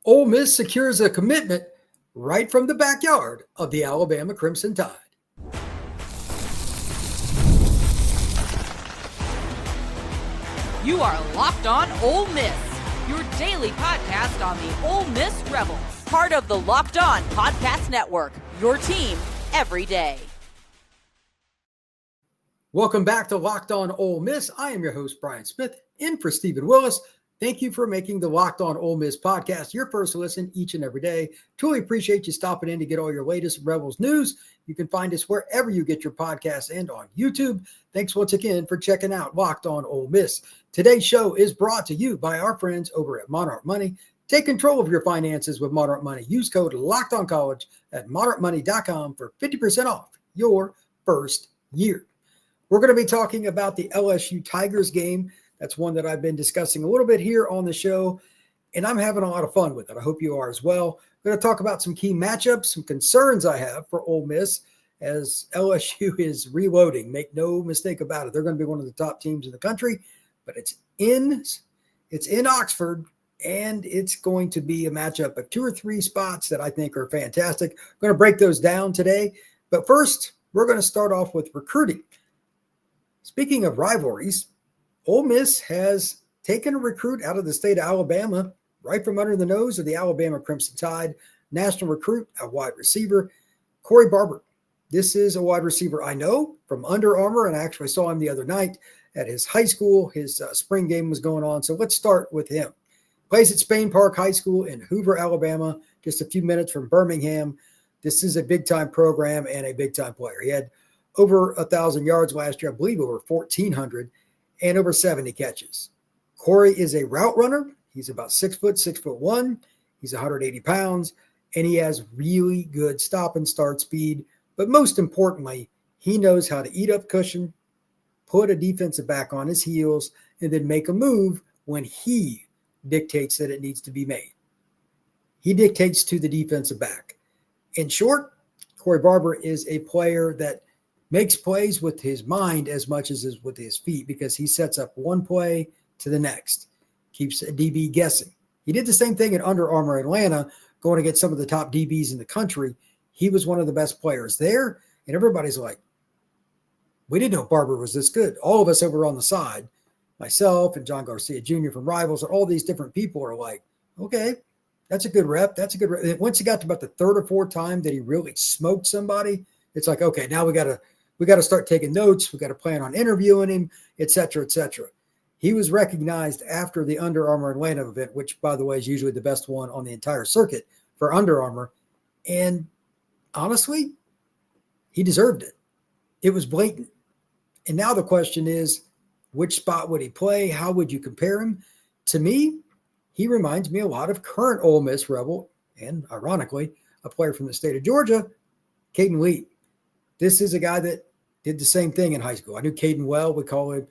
Ole Miss secures a commitment right from the backyard of the Alabama Crimson Tide. You are Locked On Ole Miss, your daily podcast on the Ole Miss Rebels. Part of the Locked On Podcast Network, your team every day. Welcome back to Locked On Ole Miss. I am your host, Brian Smith, in for Stephen Willis. Thank you for making the Locked On Ole Miss podcast your first listen each and every day. Truly appreciate you stopping in to get all your latest Rebels news. You can find us wherever you get your podcasts and on YouTube. Thanks once again for checking out Locked On Ole Miss. Today's show is brought to you by our friends over at Monarch Money. Take control of your finances with Monarch Money. Use code LOCKEDONCollege at monarchmoney.com for 50% off your first year. We're going to be talking about the LSU Tigers game. That's one that I've been discussing a little bit here on the show, and I'm having a lot of fun with it. I hope you are as well. We're going to talk about some key matchups, some concerns I have for Ole Miss as LSU is reloading. Make no mistake about it. They're going to be one of the top teams in the country, but it's in Oxford, and it's going to be a matchup of two or three spots that I think are fantastic. I'm going to break those down today, but first, we're going to start off with recruiting. Speaking of rivalries, Ole Miss has taken a recruit out of the state of Alabama, right from under the nose of the Alabama Crimson Tide. National recruit, a wide receiver, Corey Barber. This is a wide receiver I know from Under Armour, and I actually saw him the other night at his high school. His spring game was going on, so let's start with him. Plays at Spain Park High School in Hoover, Alabama, just a few minutes from Birmingham. This is a big-time program and a big-time player. He had over 1,000 yards last year, I believe over 1,400. And over 70 catches. Corey is a route runner. He's about 6'1". He's 180 pounds, and he has really good stop and start speed. But most importantly, he knows how to eat up cushion, put a defensive back on his heels, and then make a move when he dictates that it needs to be made. He dictates to the defensive back. In short, Corey Barber is a player that makes plays with his mind as much as with his feet because he sets up one play to the next, keeps a DB guessing. He did the same thing at Under Armour Atlanta, going against some of the top DBs in the country. He was one of the best players there, and everybody's like, we didn't know Barber was this good. All of us over on the side, myself and John Garcia Jr. from Rivals, and all these different people are like, okay, that's a good rep. That's a good rep. And once he got to about the third or fourth time that he really smoked somebody, it's like, okay, now we got to start taking notes. We got to plan on interviewing him, et cetera, et cetera. He was recognized after the Under Armour Atlanta event, which, by the way, is usually the best one on the entire circuit for Under Armour. And honestly, he deserved it. It was blatant. And now the question is, which spot would he play? How would you compare him? To me, he reminds me a lot of current Ole Miss Rebel, and ironically, a player from the state of Georgia, Caden Lee. This is a guy that did the same thing in high school. I knew Caden well. We call him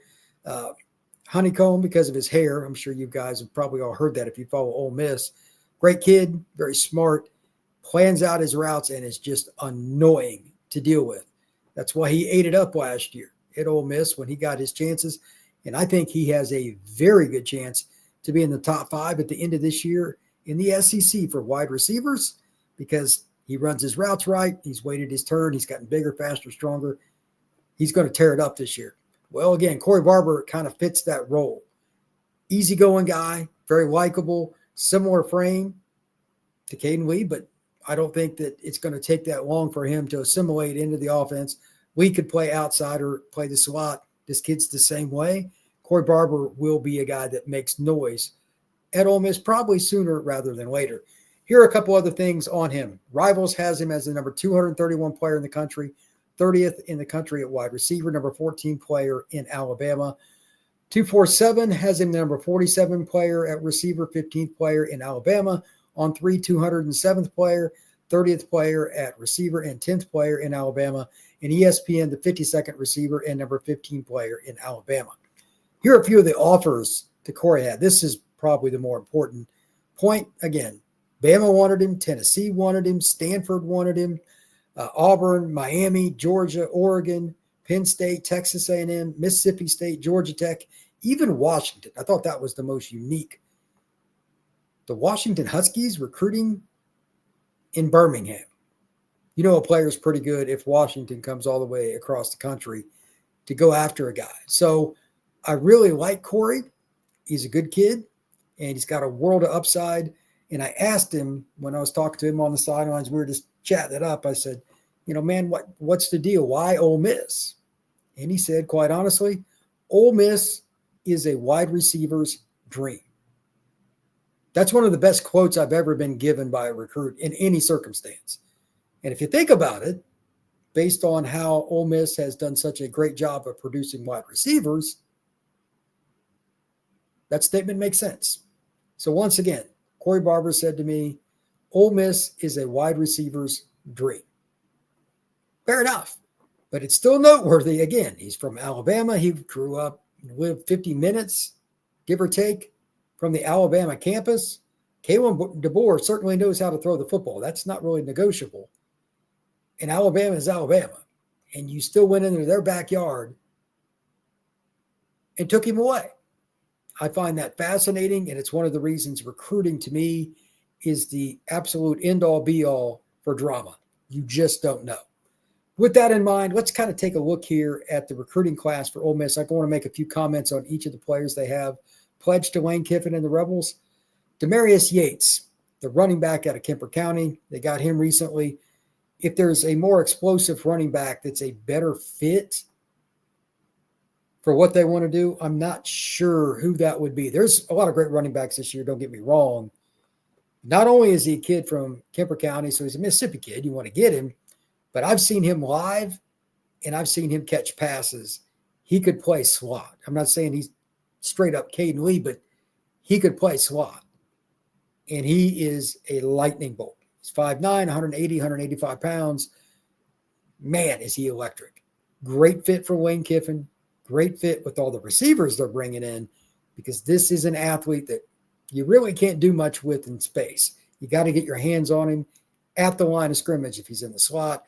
Honeycomb because of his hair. I'm sure you guys have probably all heard that if you follow Ole Miss. Great kid, very smart, plans out his routes, and is just annoying to deal with. That's why he ate it up last year at Ole Miss when he got his chances. And I think he has a very good chance to be in the top 5 at the end of this year in the SEC for wide receivers because he runs his routes right. He's waited his turn. He's gotten bigger, faster, stronger. He's going to tear it up this year. Well, again, Corey Barber kind of fits that role. Easygoing guy, very likable, similar frame to Caden Lee, but I don't think that it's going to take that long for him to assimilate into the offense. Lee could play outside or play the slot. This kid's the same way. Corey Barber will be a guy that makes noise at Ole Miss probably sooner rather than later. Here are a couple other things on him. Rivals has him as the number 231 player in the country, 30th in the country at wide receiver, number 14 player in Alabama. 247 has him the number 47 player at receiver, 15th player in Alabama. On 3, 207th player, 30th player at receiver, and 10th player in Alabama. And ESPN, the 52nd receiver and number 15 player in Alabama. Here are a few of the offers that Corey had. This is probably the more important point. Again, Bama wanted him, Tennessee wanted him, Stanford wanted him, Auburn, Miami, Georgia, Oregon, Penn State, Texas A&M, Mississippi State, Georgia Tech, even Washington. I thought that was the most unique the Washington Huskies recruiting in Birmingham. You know, a player is pretty good if Washington comes all the way across the country to go after a guy. So I really like Corey. He's a good kid, and he's got a world of upside. And I asked him when I was talking to him on the sidelines, we were just chatting it up. I said, you know, man, what's the deal? Why Ole Miss? And he said, quite honestly, Ole Miss is a wide receiver's dream. That's one of the best quotes I've ever been given by a recruit in any circumstance. And if you think about it, based on how Ole Miss has done such a great job of producing wide receivers, that statement makes sense. So once again, Corey Barber said to me, Ole Miss is a wide receiver's dream. Fair enough. But it's still noteworthy. Again, he's from Alabama. He grew up, lived 50 minutes, give or take, from the Alabama campus. Kalen DeBoer certainly knows how to throw the football. That's not really negotiable. And Alabama is Alabama. And you still went into their backyard and took him away. I find that fascinating, and it's one of the reasons recruiting to me is the absolute end-all, be-all for drama. You just don't know. With that in mind, let's kind of take a look here at the recruiting class for Ole Miss. I want to make a few comments on each of the players they have pledged to Lane Kiffin and the Rebels. Demarius Yates, the running back out of Kemper County. They got him recently. If there's a more explosive running back that's a better fit for what they want to do, I'm not sure who that would be. There's a lot of great running backs this year, don't get me wrong. Not only is he a kid from Kemper County, so he's a Mississippi kid, you want to get him, but I've seen him live, and I've seen him catch passes. He could play slot. I'm not saying he's straight up Caden Lee, but he could play slot. And he is a lightning bolt. He's 5'9", 180, 185 pounds. Man, is he electric. Great fit for Lane Kiffin. Great fit with all the receivers they're bringing in, because this is an athlete that you really can't do much with in space. You got to get your hands on him at the line of scrimmage if he's in the slot.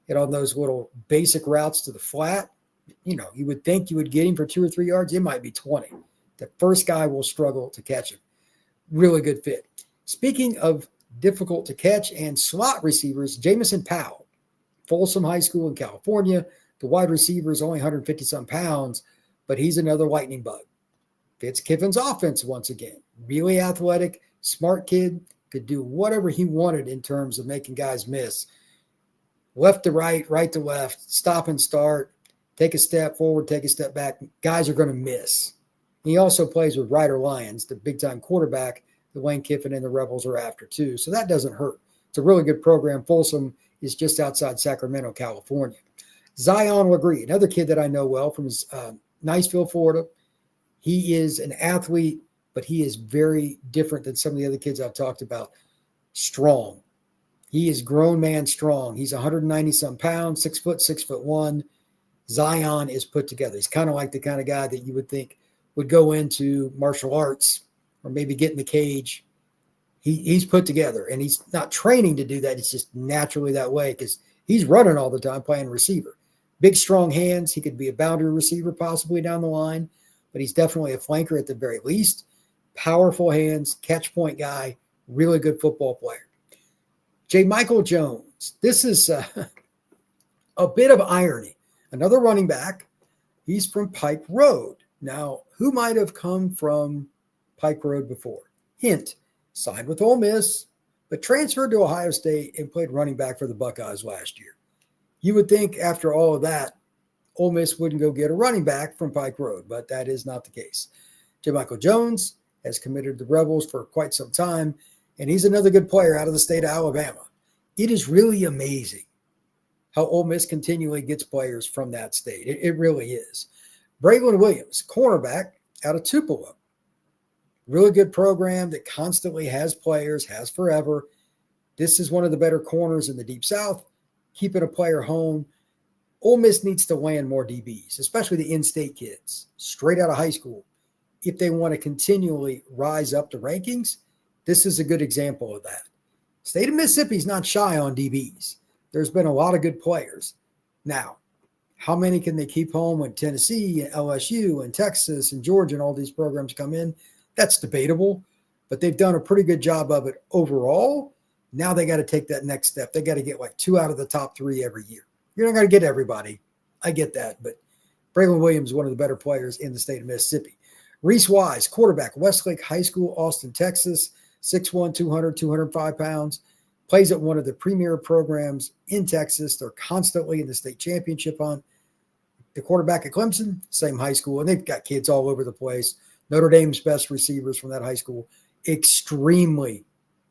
And on those little basic routes to the flat, you know, you would think you would get him for 2 or 3 yards. It might be 20. The first guy will struggle to catch him. Really good fit. Speaking of difficult to catch and slot receivers, Jamison Powell, Folsom High School in California. The wide receiver is only 150-some pounds, but he's another lightning bug. Fits Kiffin's offense once again. Really athletic, smart kid, could do whatever he wanted in terms of making guys miss. Left to right, right to left, stop and start, take a step forward, take a step back. Guys are going to miss. He also plays with Ryder Lyons, the big-time quarterback that Lane Kiffin and the Rebels are after too. So that doesn't hurt. It's a really good program. Folsom is just outside Sacramento, California. Zion Legree, another kid that I know well from Niceville, Florida. He is an athlete, but he is very different than some of the other kids I've talked about. Strong. He is grown man strong. He's 190-some pounds, 6 foot, 6'1". Zion is put together. He's kind of like the kind of guy that you would think would go into martial arts or maybe get in the cage. He's put together, and he's not training to do that. It's just naturally that way because he's running all the time playing receiver. Big, strong hands. He could be a boundary receiver possibly down the line, but he's definitely a flanker at the very least. Powerful hands, catch point guy, really good football player. J. Michael Jones. This is a bit of irony. Another running back. He's from Pike Road. Now, who might have come from Pike Road before? Hint, signed with Ole Miss, but transferred to Ohio State and played running back for the Buckeyes last year. You would think after all of that, Ole Miss wouldn't go get a running back from Pike Road, but that is not the case. J. Michael Jones has committed to the Rebels for quite some time, and he's another good player out of the state of Alabama. It is really amazing how Ole Miss continually gets players from that state. It really is. Braylon Williams, cornerback out of Tupelo. Really good program that constantly has players, has forever. This is one of the better corners in the Deep South, keeping a player home. Ole Miss needs to land more DBs, especially the in-state kids, straight out of high school. If they want to continually rise up the rankings, this is a good example of that. State of Mississippi is not shy on DBs. There's been a lot of good players. Now, how many can they keep home when Tennessee and LSU and Texas and Georgia and all these programs come in? That's debatable. but they've done a pretty good job of it overall. Now they got to take that next step. They got to get like 2 out of the top 3 every year. You're not going to get everybody. I get that, but Braylon Williams is one of the better players in the state of Mississippi. Reese Wise, quarterback, Westlake High School, Austin, Texas, 6'1", 200, 205 pounds, plays at one of the premier programs in Texas. They're constantly in the state championship hunt. The quarterback at Clemson, same high school, and they've got kids all over the place. Notre Dame's best receivers from that high school, extremely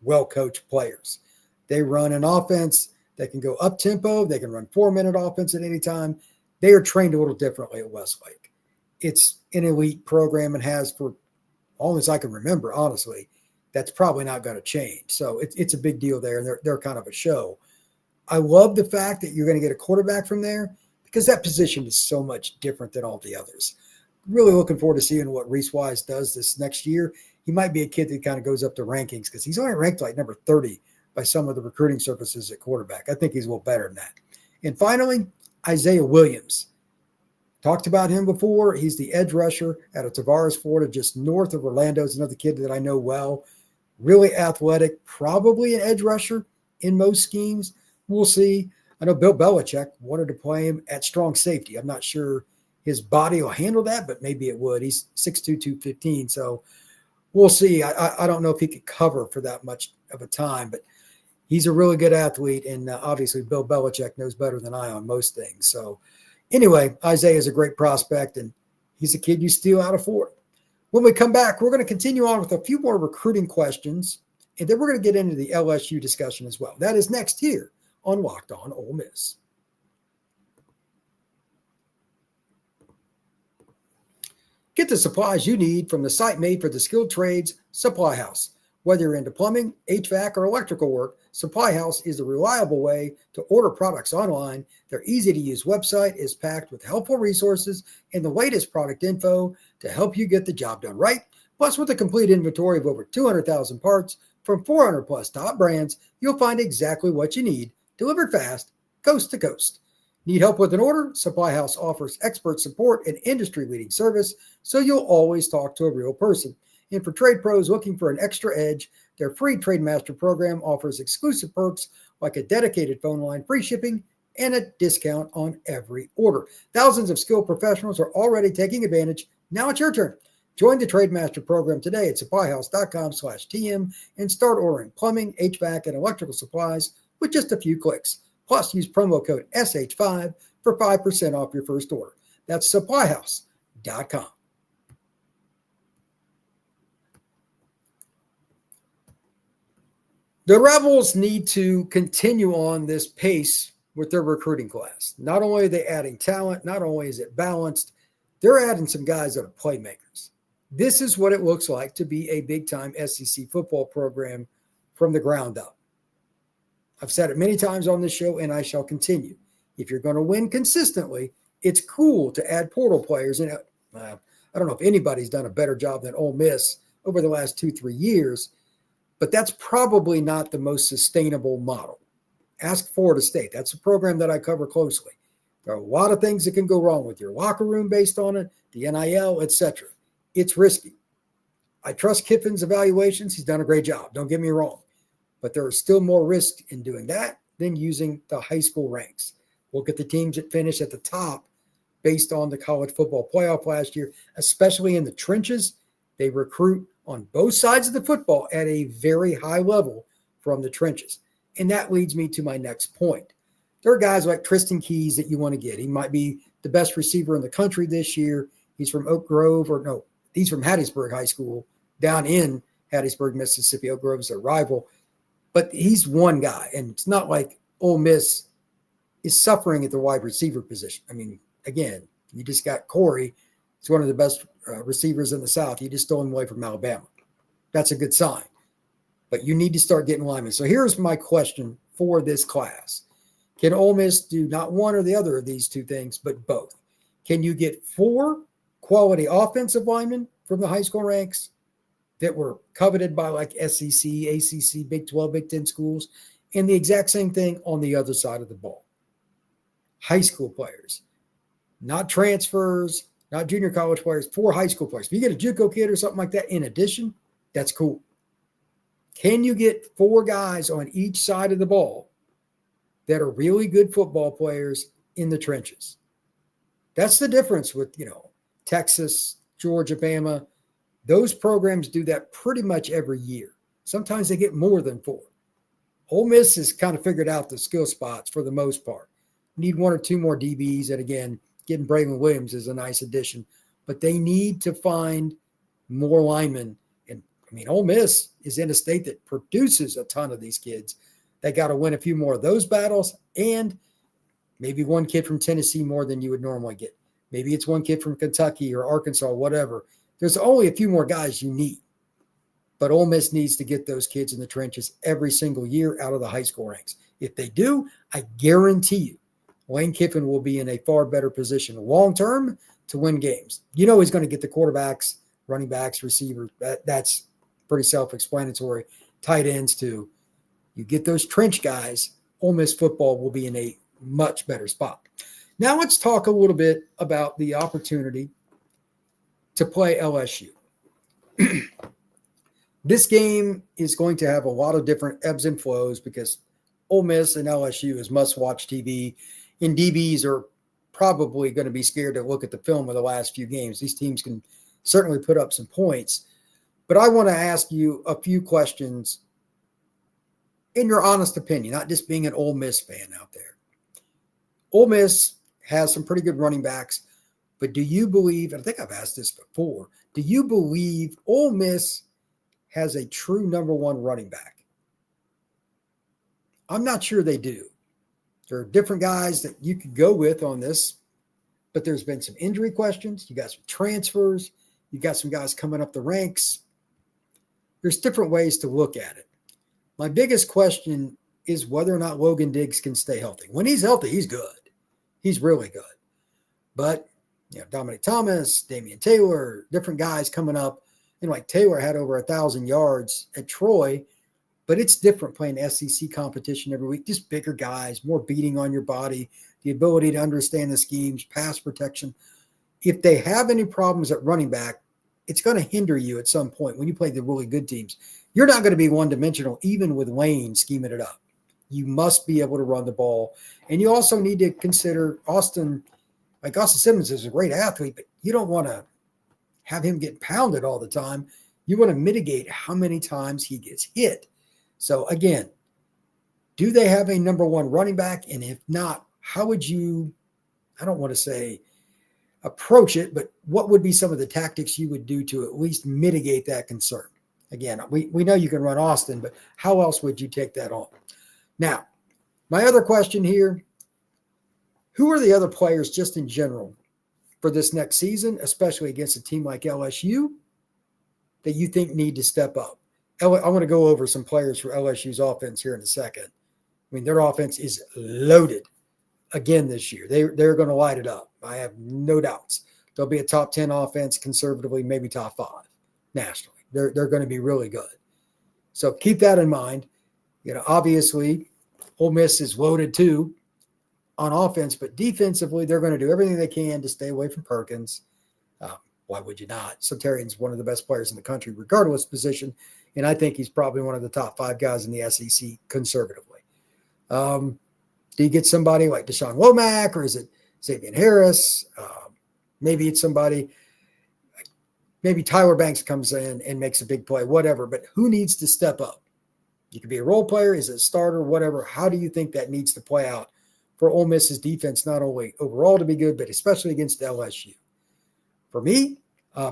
well-coached players. They run an offense that can go up-tempo. They can run 4-minute offense at any time. They are trained a little differently at Westlake. It's an elite program and has for long as I can remember, honestly. That's probably not going to change. So it's a big deal there, and they're kind of a show. I love the fact that you're going to get a quarterback from there because that position is so much different than all the others. Really looking forward to seeing what Reese Wise does this next year. He might be a kid that kind of goes up the rankings because he's only ranked like number 30 by some of the recruiting services at quarterback. I think he's a little better than that. And finally, Isaiah Williams. Talked about him before. He's the edge rusher out of Tavares, Florida, just north of Orlando. Is another kid that I know well. Really athletic, probably an edge rusher in most schemes. We'll see. I know Bill Belichick wanted to play him at strong safety. I'm not sure his body will handle that, but maybe it would. He's 6'2", 215, so we'll see. I don't know if he could cover for that much of a time, but he's a really good athlete, and obviously Bill Belichick knows better than I on most things. So anyway, Isaiah is a great prospect, and he's a kid you steal out of Florida. When we come back, we're going to continue on with a few more recruiting questions, and then we're going to get into the LSU discussion as well. That is next here on Locked On Ole Miss. Get the supplies you need from the site made for the skilled trades, Supply House. Whether you're into plumbing, HVAC, or electrical work, Supply House is a reliable way to order products online. Their easy-to-use website is packed with helpful resources and the latest product info to help you get the job done right. Plus, with a complete inventory of over 200,000 parts from 400-plus top brands, you'll find exactly what you need, delivered fast, coast to coast. Need help with an order? Supply House offers expert support and industry-leading service, so you'll always talk to a real person. And for trade pros looking for an extra edge, their free Trade Master program offers exclusive perks like a dedicated phone line, free shipping, and a discount on every order. Thousands of skilled professionals are already taking advantage. Now it's your turn. Join the Trade Master program today at supplyhouse.com/TM and start ordering plumbing, HVAC, and electrical supplies with just a few clicks. Plus, use promo code SH5 for 5% off your first order. That's supplyhouse.com. The Rebels need to continue on this pace with their recruiting class. Not only are they adding talent, not only is it balanced, they're adding some guys that are playmakers. This is what it looks like to be a big-time SEC football program from the ground up. I've said it many times on this show, and I shall continue. If you're going to win consistently, it's cool to add portal players. And I don't know if anybody's done a better job than Ole Miss over the last 2-3 years, but that's probably not the most sustainable model. Ask Florida State. That's a program that I cover closely. There are a lot of things that can go wrong with your locker room based on it, the NIL, etc. It's risky. I trust Kiffin's evaluations. He's done a great job. Don't get me wrong. But there is still more risk in doing that than using the high school ranks. Look at the teams that finish at the top based on the college football playoff last year, especially in the trenches. They recruit on both sides of the football at a very high level from the trenches. And that leads me to my next point. There are guys like Tristan Keys that you want to get. He might be the best receiver in the country this year. He's from he's from Hattiesburg High School down in Hattiesburg, Mississippi. Oak Grove is their rival. But he's one guy, and it's not like Ole Miss is suffering at the wide receiver position. I mean, again, you just got Corey. He's one of the best receivers in the South. You just stole him away from Alabama. That's a good sign. But you need to start getting linemen. So here's my question for this class. Can Ole Miss do not one or the other of these two things, but both? Can you get 4 quality offensive linemen from the high school ranks that were coveted by like SEC, ACC, Big 12, Big 10 schools, and the exact same thing on the other side of the ball? High school players, not transfers, not junior college players, 4 high school players. If you get a JUCO kid or something like that in addition, that's cool. Can you get 4 guys on each side of the ball that are really good football players in the trenches? That's the difference with, Texas, Georgia, Bama. Those programs do that pretty much every year. Sometimes they get more than 4. Ole Miss has kind of figured out the skill spots for the most part. Need 1 or 2 more DBs, and again, getting Braylon Williams is a nice addition. But they need to find more linemen. And, Ole Miss is in a state that produces a ton of these kids. They got to win a few more of those battles, and maybe 1 kid from Tennessee more than you would normally get. Maybe it's 1 kid from Kentucky or Arkansas, whatever. There's only a few more guys you need. But Ole Miss needs to get those kids in the trenches every single year out of the high school ranks. If they do, I guarantee you, Lane Kiffin will be in a far better position long-term to win games. He's going to get the quarterbacks, running backs, receivers. That's pretty self-explanatory. Tight ends, too. You get those trench guys, Ole Miss football will be in a much better spot. Now let's talk a little bit about the opportunity to play LSU. This game is going to have a lot of different ebbs and flows because Ole Miss and LSU is must-watch TV, and DBs are probably going to be scared to look at the film of the last few games. These teams can certainly put up some points, but I want to ask you a few questions in your honest opinion, not just being an Ole Miss fan out there. Ole Miss has some pretty good running backs, but do you believe, and I think I've asked this before, do you believe Ole Miss has a true number 1 running back? I'm not sure they do. There are different guys that you could go with on this, but there's been some injury questions. You got some transfers. You got some guys coming up the ranks. There's different ways to look at it. My biggest question is whether or not Logan Diggs can stay healthy. When he's healthy, he's good. He's really good. But, Dominic Thomas, Damian Taylor, different guys coming up. Like Taylor had over 1,000 yards at Troy, but it's different playing SEC competition every week. Just bigger guys, more beating on your body, the ability to understand the schemes, pass protection. If they have any problems at running back, it's going to hinder you at some point when you play the really good teams. You're not going to be one-dimensional, even with Lane scheming it up. You must be able to run the ball. And you also need to consider Austin Simmons is a great athlete, but you don't want to have him get pounded all the time. You want to mitigate how many times he gets hit. So again, do they have a number 1 running back? And if not, how would you, I don't want to say approach it, but what would be some of the tactics you would do to at least mitigate that concern? Again, we know you can run Austin, but how else would you take that on? Now, my other question here, who are the other players just in general for this next season, especially against a team like LSU, that you think need to step up? I want to go over some players for LSU's offense here in a second. Their offense is loaded again this year. They're going to light it up. I have no doubts. They'll be a top 10 offense conservatively, maybe top 5 nationally. They're going to be really good. So keep that in mind. Obviously, Ole Miss is loaded too on offense, but defensively, they're going to do everything they can to stay away from Perkins. Why would you not? Soterian's one of the best players in the country, regardless of position, and I think he's probably one of the top 5 guys in the SEC conservatively. Do you get somebody like Deshaun Womack, or is it Xavier Harris? Maybe it's somebody – maybe Tyler Banks comes in and makes a big play, whatever, but who needs to step up? You could be a role player, is it a starter, whatever. How do you think that needs to play out for Ole Miss's defense, not only overall to be good, but especially against LSU? For me,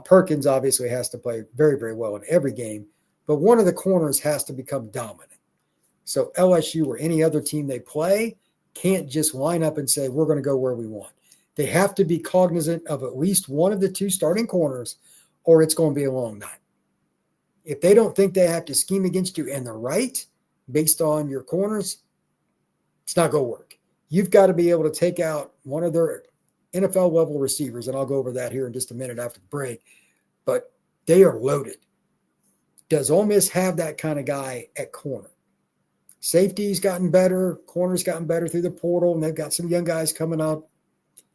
Perkins obviously has to play very, very well in every game, but one of the corners has to become dominant. So LSU or any other team they play can't just line up and say, we're going to go where we want. They have to be cognizant of at least one of the 2 starting corners, or it's going to be a long night. If they don't think they have to scheme against you and they're right, based on your corners, it's not going to work. You've got to be able to take out one of their NFL level receivers, and I'll go over that here in just a minute after the break, but they are loaded. Does Ole Miss have that kind of guy at corner? Safety's gotten better, corner's gotten better through the portal, and they've got some young guys coming up.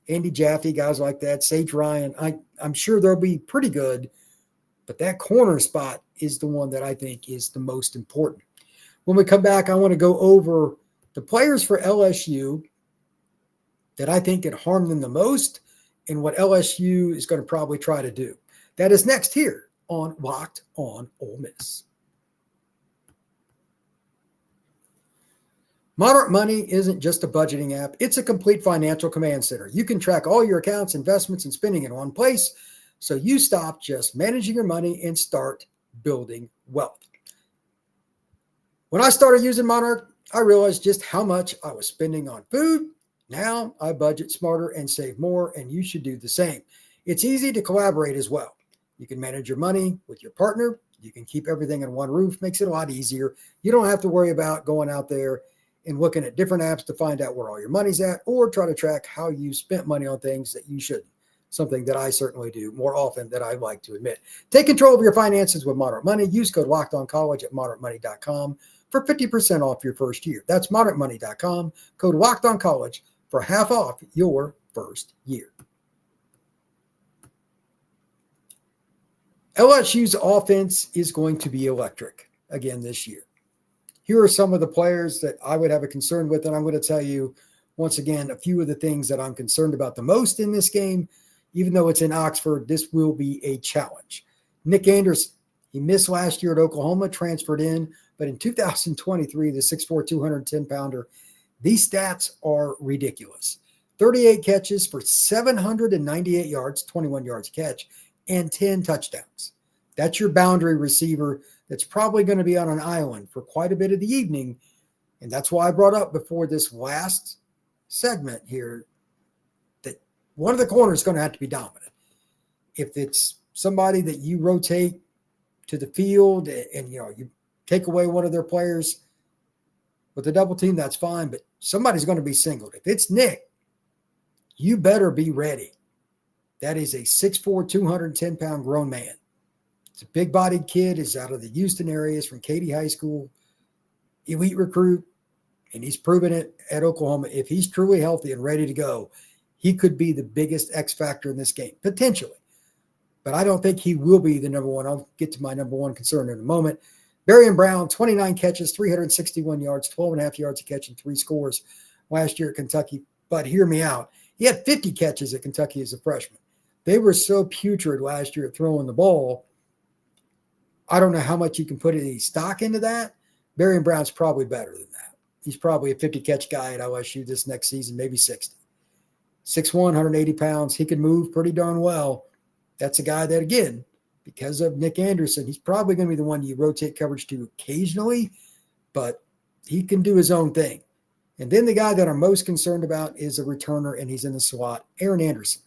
Andy Jaffe, guys like that, Sage Ryan. I'm sure they'll be pretty good, But that corner spot is the one that I think is the most important. When we come back, I want to go over the players for LSU that I think could harm them the most and what LSU is going to probably try to do. That is next here on Locked on Ole Miss. Monarch Money isn't just a budgeting app. It's a complete financial command center. You can track all your accounts, investments, and spending in one place, so you stop just managing your money and start building wealth. When I started using Monarch, I realized just how much I was spending on food. Now I budget smarter and save more, and you should do the same. It's easy to collaborate as well. You can manage your money with your partner. You can keep everything under one roof. Makes it a lot easier. You don't have to worry about going out there and looking at different apps to find out where all your money's at, or try to track how you spent money on things that you shouldn't. Something that I certainly do more often than I like to admit. Take control of your finances with Monarch Money. Use code LOCKEDONCollege at monarchmoney.com for 50% off your first year. That's monarchmoney.com, code LOCKEDONCollege for half off your first year. LSU's offense is going to be electric again this year. Here are some of the players that I would have a concern with, and I'm going to tell you, once again, a few of the things that I'm concerned about the most in this game. Even though it's in Oxford, this will be a challenge. Nick Anderson, he missed last year at Oklahoma, transferred in, but in 2023, the 6'4", 210-pounder, these stats are ridiculous. 38 catches for 798 yards, 21 yards a catch, and 10 touchdowns. That's your boundary receiver that's probably going to be on an island for quite a bit of the evening. And that's why I brought up before this last segment here that one of the corners is going to have to be dominant. If it's somebody that you rotate to the field and you take away one of their players with a double team, that's fine, but somebody's going to be singled. If it's Nick, you better be ready. That is a 6'4", 210-pound grown man. It's a big-bodied kid. He's out of the Houston area. He's from Katy High School. Elite recruit, and he's proven it at Oklahoma. If he's truly healthy and ready to go, he could be the biggest X factor in this game, potentially. But I don't think he will be the number one. I'll get to my number one concern in a moment. Barian Brown, 29 catches, 361 yards, 12.5 yards a catch, and 3 scores last year at Kentucky. But hear me out. He had 50 catches at Kentucky as a freshman. They were so putrid last year at throwing the ball. I don't know how much you can put any stock into that. Barian Brown's probably better than that. He's probably a 50-catch guy at LSU this next season, maybe 60. 6'1", 180 pounds. He can move pretty darn well. That's a guy that, again, because of Nick Anderson, he's probably going to be the one you rotate coverage to occasionally, but he can do his own thing. And then the guy that I'm most concerned about is a returner, and he's in the slot, Aaron Anderson.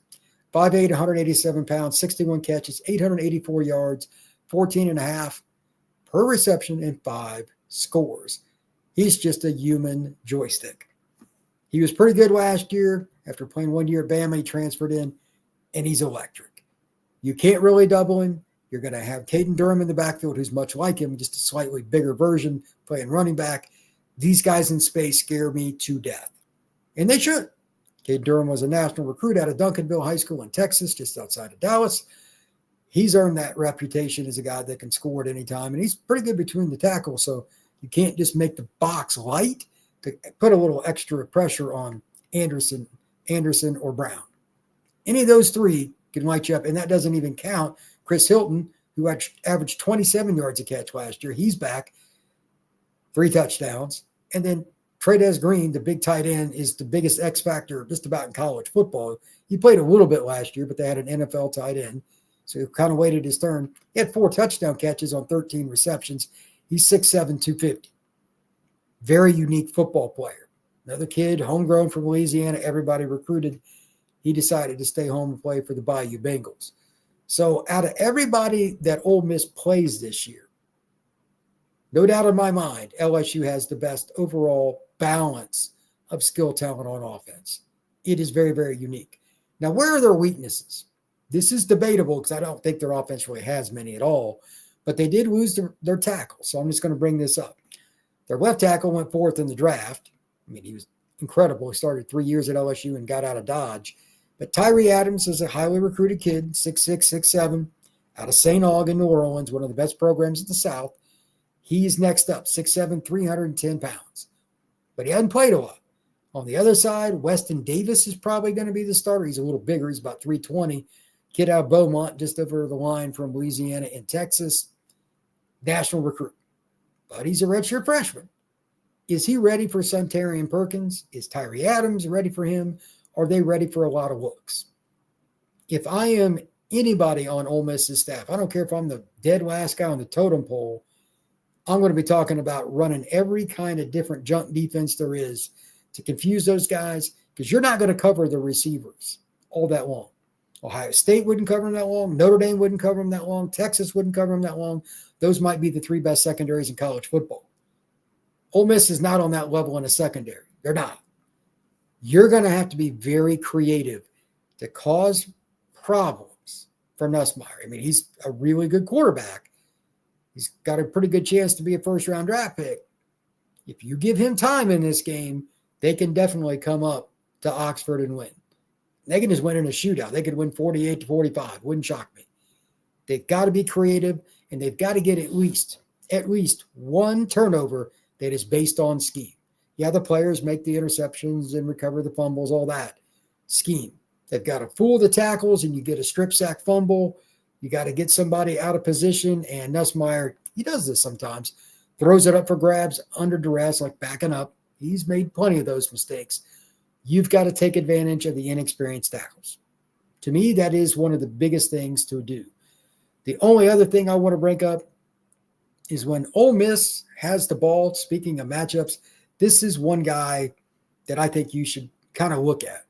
5'8", 187 pounds, 61 catches, 884 yards, 14.5 per reception, and 5 scores. He's just a human joystick. He was pretty good last year. After playing 1 year at Bama, he transferred in, and he's electric. You can't really double him. You're going to have Caden Durham in the backfield, who's much like him, just a slightly bigger version, playing running back. These guys in space scare me to death, and they should. Caden Durham was a national recruit out of Duncanville High School in Texas, just outside of Dallas. He's earned that reputation as a guy that can score at any time, and he's pretty good between the tackles, so you can't just make the box light to put a little extra pressure on Anderson or Brown. Any of those three can light you up, and that doesn't even count Chris Hilton, who averaged 27 yards a catch last year. He's back, 3 touchdowns. And then Trey'Dez Green, the big tight end, is the biggest X factor just about in college football. He played a little bit last year, but they had an NFL tight end, so he kind of waited his turn. He had 4 touchdown catches on 13 receptions. He's 6'7", 250. Very unique football player. Another kid, homegrown from Louisiana, everybody recruited. He decided to stay home and play for the Bayou Bengals. So out of everybody that Ole Miss plays this year, no doubt in my mind, LSU has the best overall balance of skill talent on offense. It is very, very unique. Now, where are their weaknesses? This is debatable because I don't think their offense really has many at all, but they did lose their tackle. So I'm just going to bring this up. Their left tackle went 4th in the draft. I mean, he was incredible. He started 3 years at LSU and got out of Dodge. But Tyree Adams is a highly recruited kid, 6'6", 6'7", out of St. Aug in New Orleans, one of the best programs in the South. He's next up, 6'7", 310 pounds. But he hasn't played a lot. On the other side, Weston Davis is probably going to be the starter. He's a little bigger. He's about 320. Kid out of Beaumont, just over the line from Louisiana and Texas. National recruit. But he's a redshirt freshman. Is he ready for Suntarian Perkins? Is Tyree Adams ready for him? Are they ready for a lot of looks? If I am anybody on Ole Miss's staff, I don't care if I'm the dead last guy on the totem pole, I'm going to be talking about running every kind of different junk defense there is to confuse those guys, because you're not going to cover the receivers all that long. Ohio State wouldn't cover them that long. Notre Dame wouldn't cover them that long. Texas wouldn't cover them that long. Those might be the three best secondaries in college football. Ole Miss is not on that level in a secondary. They're not. You're going to have to be very creative to cause problems for Nussmeier. I mean, he's a really good quarterback. He's got a pretty good chance to be a first-round draft pick. If you give him time in this game, they can definitely come up to Oxford and win. They can just win in a shootout. They could win 48-45. Wouldn't shock me. They've got to be creative, and they've got to get at least one turnover that is based on scheme. Yeah, the players make the interceptions and recover the fumbles, all that. Scheme. They've got to fool the tackles, and you get a strip sack fumble. You got to get somebody out of position, and Nussmeier, he does this sometimes, throws it up for grabs under duress, like backing up. He's made plenty of those mistakes. You've got to take advantage of the inexperienced tackles. To me, that is one of the biggest things to do. The only other thing I want to bring up is when Ole Miss has the ball, speaking of matchups, this is one guy that I think you should kind of look at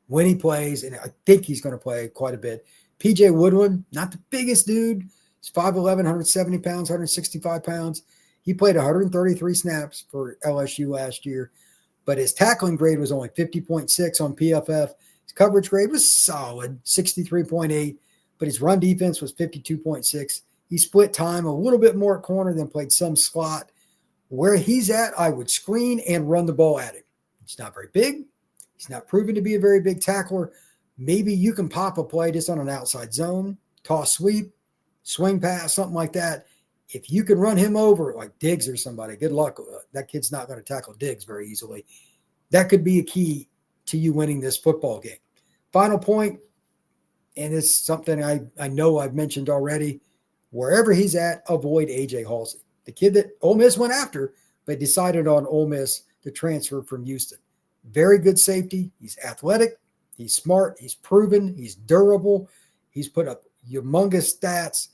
when he plays, and I think he's going to play quite a bit. P.J. Woodward, not the biggest dude. He's 5'11", 170 pounds, 165 pounds. He played 133 snaps for LSU last year, but his tackling grade was only 50.6 on PFF. His coverage grade was solid, 63.8, but his run defense was 52.6. He split time a little bit more at corner than played some slot. Where he's at, I would screen and run the ball at him. He's not very big. He's not proven to be a very big tackler. Maybe you can pop a play just on an outside zone, toss sweep, swing pass, something like that. If you can run him over like Diggs or somebody, good luck. That kid's not going to tackle Diggs very easily. That could be a key to you winning this football game. Final point, and it's something I know I've mentioned already. Wherever he's at, avoid A.J. Halsey, the kid that Ole Miss went after, but decided on Ole Miss to transfer from Houston. Very good safety. He's athletic. He's smart. He's proven. He's durable. He's put up humongous stats.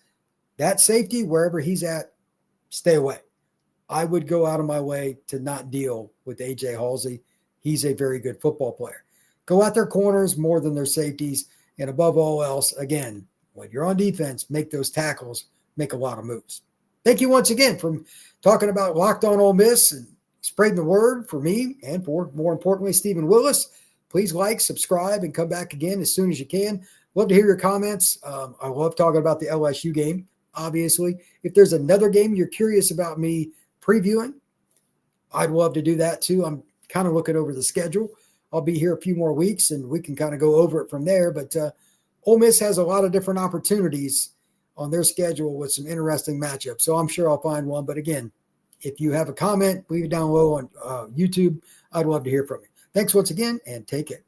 That safety, wherever he's at, stay away. I would go out of my way to not deal with A.J. Halsey. He's a very good football player. Go at their corners more than their safeties. And above all else, again, when you're on defense, make those tackles, make a lot of moves. Thank you once again for talking about Locked On Ole Miss and spreading the word for me and for, more importantly, Stephen Willis. Please like, subscribe, and come back again as soon as you can. Love to hear your comments. I love talking about the LSU game, obviously. If there's another game you're curious about me previewing, I'd love to do that too. I'm kind of looking over the schedule. I'll be here a few more weeks, and we can kind of go over it from there. But Ole Miss has a lot of different opportunities on their schedule with some interesting matchups. So I'm sure I'll find one. But again, if you have a comment, leave it down low on YouTube. I'd love to hear from you. Thanks once again, and take care.